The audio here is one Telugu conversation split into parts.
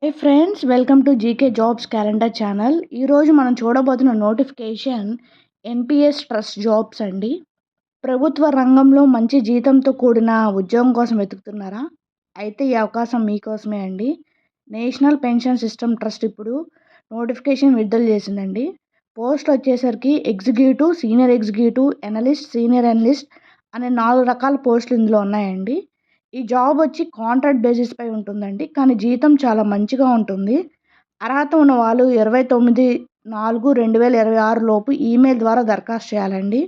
Hey friends, welcome to GK jobs calendar channel. ఈరోజు మనం చూడబోతున్న నోటిఫికేషన్ ఎన్పిఎస్ ట్రస్ట్ జాబ్స్ అండి. ప్రభుత్వ రంగంలో మంచి జీతంతో కూడిన ఉద్యోగం కోసం వెతుకుతున్నారా? అయితే ఈ అవకాశం మీకోసమే అండి. నేషనల్ పెన్షన్ సిస్టమ్ ట్రస్ట్ ఇప్పుడు నోటిఫికేషన్ విడుదల చేసిందండి. పోస్ట్ వచ్చేసరికి executive, senior executive, analyst, senior analyst అనే 4 రకాల పోస్టులు ఇందులో ఉన్నాయండి. ఈ జాబ్ వచ్చి కాంట్రాక్ట్ బేసిస్ పై ఉంటుందండి. కానీ జీతం చాలా మంచిగా ఉంటుంది. అర్హత ఉన్న వాళ్ళు 29/4/2026 లోపు ఈమెయిల్ ద్వారా దరఖాస్తు చేయాలండి.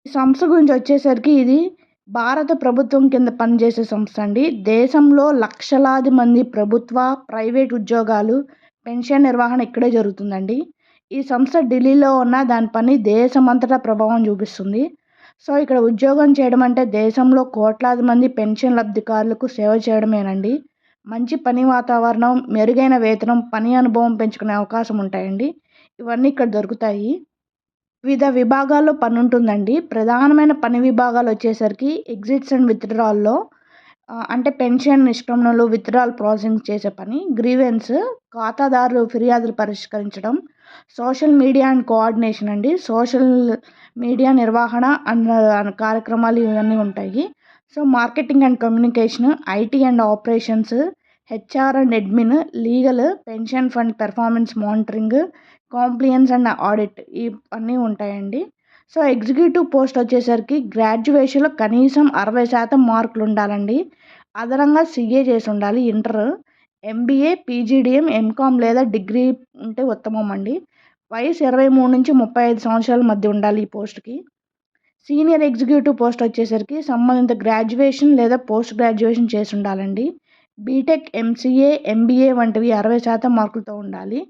ఈ సంస్థ గురించి వచ్చేసరికి ఇది భారత ప్రభుత్వం కింద పనిచేసే సంస్థ అండి. దేశంలో లక్షలాది మంది ప్రభుత్వ, ప్రైవేట్ ఉద్యోగాలు, పెన్షన్ నిర్వహణ ఇక్కడే జరుగుతుందండి. ఈ సంస్థ ఢిల్లీలో ఉన్న దాని పని దేశమంతటా ప్రభావం చూపిస్తుంది. సో ఇక్కడ ఉద్యోగం చేయడం అంటే దేశంలో కోట్లాది మంది పెన్షన్ లబ్ధిదారులకు సేవ చేయడమేనండి. మంచి పని వాతావరణం, మెరుగైన వేతనం, పని అనుభవం పెంచుకునే అవకాశం ఉంటాయండి. ఇవన్నీ ఇక్కడ దొరుకుతాయి. వివిధ విభాగాల్లో పని ఉంటుందండి. ప్రధానమైన పని విభాగాలు వచ్చేసరికి ఎగ్జిట్స్ అండ్ విత్డ్రాల్లో అంటే పెన్షన్ నిష్క్రమణలు, విత్డ్రాల్ ప్రాసెసింగ్ చేసే పని, గ్రీవెన్స్ ఖాతాదారులు ఫిర్యాదులు పరిష్కరించడం, సోషల్ మీడియా అండ్ కోఆర్డినేషన్ అండి. సోషల్ మీడియా నిర్వహణ అన్న కార్యక్రమాలు ఇవన్నీ ఉంటాయి. So marketing and communication, IT and operations, HR and admin, legal, pension fund performance monitoring, compliance and audit ఇవన్నీ ఉంటాయండి. సో ఎగ్జిక్యూటివ్ పోస్ట్ వచ్చేసరికి గ్రాడ్యుయేషన్లో కనీసం 60% మార్కులు ఉండాలండి. అదనంగా సిఏ చేసి ఉండాలి, ఇంటర్, ఎంబీఏ, పీజీడీఎం, ఎంకామ్ లేదా డిగ్రీ ఉంటే ఉత్తమం అండి. వయసు 23 నుంచి 35 సంవత్సరాల మధ్య ఉండాలి ఈ పోస్ట్కి. సీనియర్ ఎగ్జిక్యూటివ్ పోస్ట్ వచ్చేసరికి సంబంధిత గ్రాడ్యుయేషన్ లేదా పోస్ట్ గ్రాడ్యుయేషన్ చేసి ఉండాలండి. బీటెక్, ఎంసీఏ, ఎంబీఏ వంటివి 60% మార్కులతో ఉండాలి.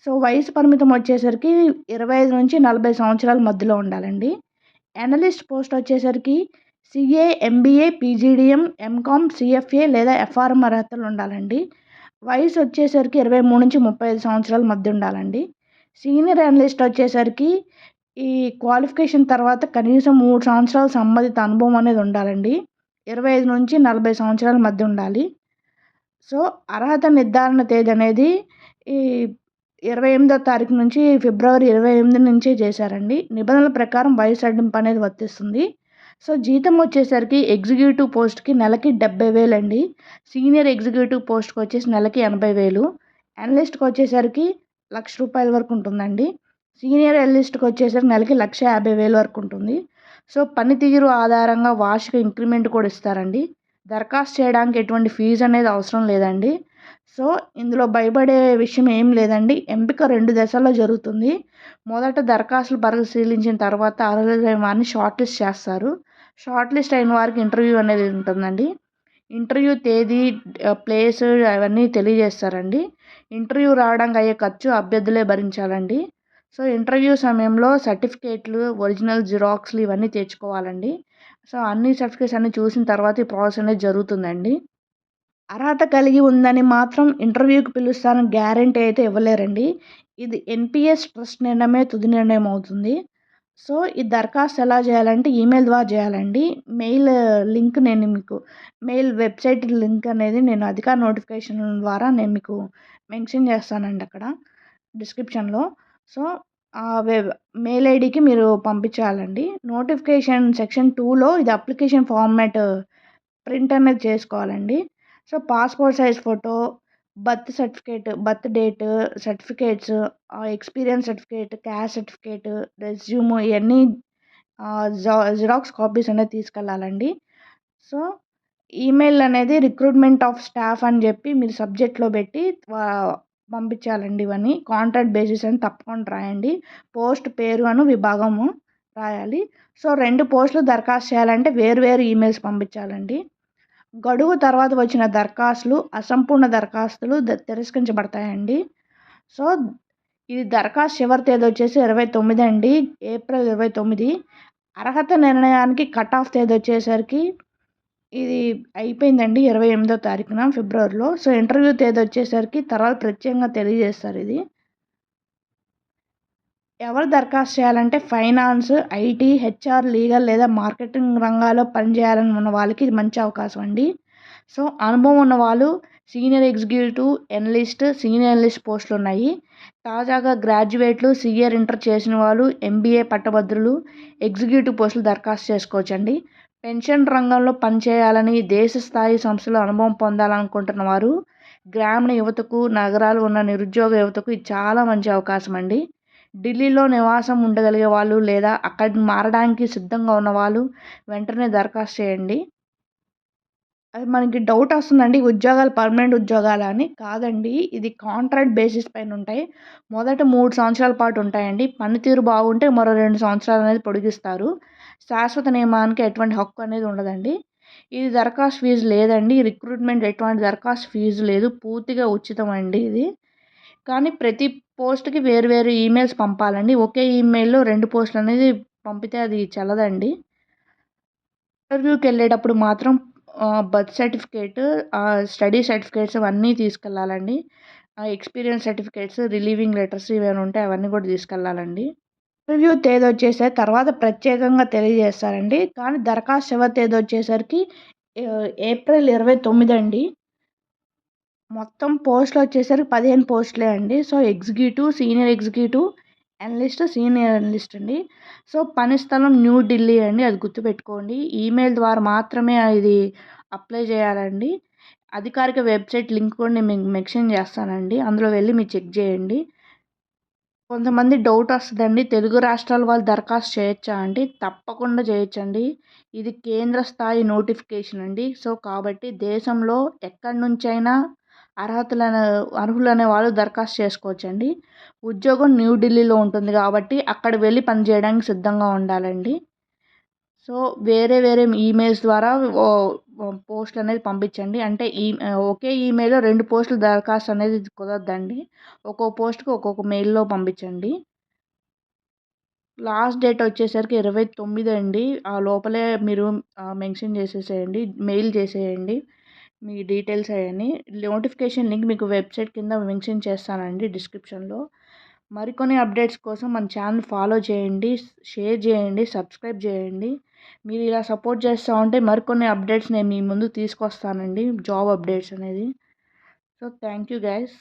సో వయసు పరిమితం వచ్చేసరికి 25 నుంచి 40 సంవత్సరాల మధ్యలో ఉండాలండి. అనలిస్ట్ పోస్ట్ వచ్చేసరికి CA, MBA, PGDM, MCom, CFA లేదా ఎఫ్ఆర్ఎం అర్హతలు ఉండాలండి. వయసు వచ్చేసరికి 23 నుంచి 35 సంవత్సరాల మధ్య ఉండాలండి. సీనియర్ అనలిస్ట్ వచ్చేసరికి ఈ క్వాలిఫికేషన్ తర్వాత కనీసం 3 సంవత్సరాల సంబంధిత అనుభవం అనేది ఉండాలండి. 25 నుంచి 40 సంవత్సరాల మధ్య ఉండాలి. సో అర్హత నిర్ధారణ తేదీ అనేది ఈ 28వ తారీఖు నుంచి ఫిబ్రవరి 28 నుంచే చేశారండి. నిబంధనల ప్రకారం వయసు సడలింపు అనేది వర్తిస్తుంది. సో జీతం వచ్చేసరికి ఎగ్జిక్యూటివ్ పోస్ట్కి నెలకి 70,000 అండి. సీనియర్ ఎగ్జిక్యూటివ్ పోస్ట్కి వచ్చేసి నెలకి 80,000. అనలిస్ట్కి వచ్చేసరికి ₹1,00,000 వరకు ఉంటుందండి. సీనియర్ అనలిస్ట్కి వచ్చేసరికి నెలకి 1,50,000 వరకు ఉంటుంది. సో పనితీరు ఆధారంగా వార్షిక ఇంక్రిమెంట్ కూడా ఇస్తారండి. దరఖాస్తు చేయడానికి ఎటువంటి ఫీజు అనేది అవసరం లేదండి. సో ఇందులో భయపడే విషయం ఏం లేదండి. ఎంపిక 2 దశల్లో జరుగుతుంది. మొదట దరఖాస్తులు పరిశీలించిన తర్వాత అర్హులైన వారిని షార్ట్ లిస్ట్ చేస్తారు. షార్ట్ లిస్ట్ అయిన వారికి ఇంటర్వ్యూ అనేది ఉంటుందండి. ఇంటర్వ్యూ తేదీ, ప్లేస్ అవన్నీ తెలియజేస్తారండి. ఇంటర్వ్యూ రావడానికి అయ్యే ఖర్చు అభ్యర్థులే భరించాలండి. సో ఇంటర్వ్యూ సమయంలో సర్టిఫికేట్లు, ఒరిజినల్ జిరాక్స్లు ఇవన్నీ తెచ్చుకోవాలండి. సో అన్ని సర్టిఫికేట్స్ అన్నీ చూసిన తర్వాత ఈ ప్రాసెస్ అనేది జరుగుతుందండి. అర్హత కలిగి ఉందని మాత్రం ఇంటర్వ్యూకి పిలుస్తానని గ్యారంటీ అయితే ఇవ్వలేరండి. ఇది ఎన్పిఎస్ ట్రస్ట్ నిర్ణయమే తుది నిర్ణయం అవుతుంది. సో ఈ దరఖాస్తు ఎలా చేయాలంటే ఈమెయిల్ ద్వారా చేయాలండి. మెయిల్ లింక్ నేను మీకు వెబ్సైట్ లింక్ అనేది నేను అధికార నోటిఫికేషన్ ద్వారా నేను మీకు మెన్షన్ చేస్తానండి అక్కడ డిస్క్రిప్షన్లో. సో ఆ మెయిల్ ఐడికి మీరు పంపించాలండి. నోటిఫికేషన్ సెక్షన్ 2లో ఇది అప్లికేషన్ ఫార్మాట్ ప్రింట్ అనేది చేసుకోవాలండి. So passport size photo, birth certificate, birth date, certificates, experience certificate, caste certificate, resume ఇవన్నీ జిరాక్స్ కాపీస్ అనేది తీసుకెళ్ళాలండి. సో ఈమెయిల్ అనేది రిక్రూట్మెంట్ ఆఫ్ స్టాఫ్ అని చెప్పి మీరు సబ్జెక్ట్లో పెట్టి పంపించాలండి. ఇవన్నీ కాంట్రాక్ట్ బేసిస్ అని తప్పకుండా రాయండి. పోస్ట్ పేరు అను విభాగము రాయాలి. సో 2 పోస్టులు దరఖాస్తు చేయాలంటే వేరు ఈమెయిల్స్ పంపించాలండి. గడువు తర్వాత వచ్చిన దరఖాస్తులు, అసంపూర్ణ దరఖాస్తులు తిరస్కరించబడతాయండి. సో ఇది దరఖాస్తు చివరి తేదీ వచ్చేసి 29 అండి, ఏప్రిల్ 29. అర్హత నిర్ణయానికి కట్ ఆఫ్ తేదీ వచ్చేసరికి ఇది అయిపోయిందండి 28వ తారీఖున ఫిబ్రవరిలో. సో ఇంటర్వ్యూ తేదీ వచ్చేసరికి తర్వాత ప్రత్యేకంగా తెలియజేస్తారు. ఇది ఎవరు దరఖాస్తు చేయాలంటే ఫైనాన్స్, ఐటీ, హెచ్ఆర్, లీగల్ లేదా మార్కెటింగ్ రంగాల్లో పనిచేయాలని ఉన్న వాళ్ళకి ఇది మంచి అవకాశం అండి. సో అనుభవం ఉన్న వాళ్ళు senior executive, analyst, senior analyst పోస్టులు ఉన్నాయి. తాజాగా గ్రాడ్యుయేట్లు, సీనియర్ ఇంటర్ చేసిన వాళ్ళు, ఎంబీఏ పట్టభద్రులు ఎగ్జిక్యూటివ్ పోస్టులు దరఖాస్తు చేసుకోవచ్చండి. పెన్షన్ రంగంలో పనిచేయాలని, దేశ స్థాయి సంస్థలో అనుభవం పొందాలనుకుంటున్న వారు, గ్రామీణ యువతకు, నగరాలు ఉన్న నిరుద్యోగ యువతకు ఇది చాలా మంచి అవకాశం అండి. ఢిల్లీలో నివాసం ఉండగలిగే వాళ్ళు లేదా అక్కడికి మారడానికి సిద్ధంగా ఉన్నవాళ్ళు వెంటనే దరఖాస్తు చేయండి. అది మనకి డౌట్ వస్తుందండి, ఉద్యోగాలు పర్మనెంట్ ఉద్యోగాలా అని. కాదండి, ఇది కాంట్రాక్ట్ బేసిస్ పైన ఉంటాయి. మొదట 3 సంవత్సరాల పాటు ఉంటాయండి. పనితీరు బాగుంటే మరో 2 సంవత్సరాలు అనేది పొడిగిస్తారు. శాశ్వత నియమానికి ఎటువంటి హక్కు అనేది ఉండదండి. ఇది దరఖాస్తు ఫీజు లేదండి. రిక్రూట్మెంట్ ఎటువంటి దరఖాస్తు ఫీజు లేదు. పూర్తిగా ఉచితం అండి ఇది. కానీ ప్రతి పోస్ట్‌కి వేరు వేరు ఈమెయిల్స్ పంపాలండి. ఒకే ఈమెయిల్‌లో 2 పోస్టులు అనేది పంపితే అది చెల్లదండి. ఇంటర్వ్యూకెళ్ళేటప్పుడు మాత్రం బర్త్ సర్టిఫికేట్, స్టడీ సర్టిఫికేట్స్ అవన్నీ తీసుకెళ్ళాలండి. ఎక్స్పీరియన్స్ సర్టిఫికేట్స్, రిలీవింగ్ లెటర్స్ ఇవేమైనా ఉంటే అవన్నీ కూడా తీసుకెళ్ళాలండి. ఇంటర్వ్యూ తేదీ వచ్చేసరికి తర్వాత ప్రత్యేకంగా తెలియజేస్తారండి. కానీ దరఖాస్తు చివరి తేదీ వచ్చేసరికి ఏప్రిల్ 29 అండి. మొత్తం పోస్టులు వచ్చేసరికి 15 పోస్టులే అండి. So, executive, senior executive, analyst, senior analyst అండి. సో, పని స్థలం న్యూ ఢిల్లీ అండి. అది గుర్తుపెట్టుకోండి. ఈమెయిల్ ద్వారా మాత్రమే ఇది అప్లై చేయాలండి. అధికారిక వెబ్సైట్ లింక్ కూడా నేను మీకు మెన్షన్ చేస్తానండి. అందులో వెళ్ళి మీరు చెక్ చేయండి. కొంతమంది డౌట్ వస్తుందండి, తెలుగు రాష్ట్రాల వాళ్ళు దరఖాస్తు చేయొచ్చా అండి? తప్పకుండా చేయొచ్చండి. ఇది కేంద్ర స్థాయి నోటిఫికేషన్ అండి. సో, కాబట్టి దేశంలో ఎక్కడి నుంచైనా అర్హులనే వాళ్ళు దరఖాస్తు చేసుకోవచ్చండి. ఉద్యోగం న్యూ ఢిల్లీలో ఉంటుంది కాబట్టి అక్కడ వెళ్ళి పని చేయడానికి సిద్ధంగా ఉండాలండి. సో, వేరే వేరే ఈమెయిల్స్ ద్వారా పోస్టులు అనేది పంపించండి. అంటే ఒకే ఈమెయిల్‌లో 2 పోస్టులు దరఖాస్తు అనేది కుదరదండి. ఒక్కో పోస్ట్‌కి ఒక్కొక్క మెయిల్‌లో పంపించండి. లాస్ట్ డేట్ వచ్చేసరికి 29 అండి. ఆ లోపలే మీరు మెన్షన్ చేసేసేయండి. మెయిల్ చేసేయండి మీ డీటెయిల్స్ అయన్నీ. నోటిఫికేషన్ లింక్ మీకు వెబ్సైట్ కింద మెన్షన్ చేస్తానండి డిస్క్రిప్షన్‌లో. మరికొన్ని అప్డేట్స్ కోసం మన ఛానల్ ఫాలో చేయండి, షేర్ చేయండి, సబ్స్క్రైబ్ చేయండి. మీరు ఇలా సపోర్ట్ చేస్తూ ఉంటే మరికొన్ని అప్డేట్స్ నేను మీ ముందుకు తీసుకొస్తానండి, జాబ్ అప్డేట్స్ అనేది. So, thank you guys.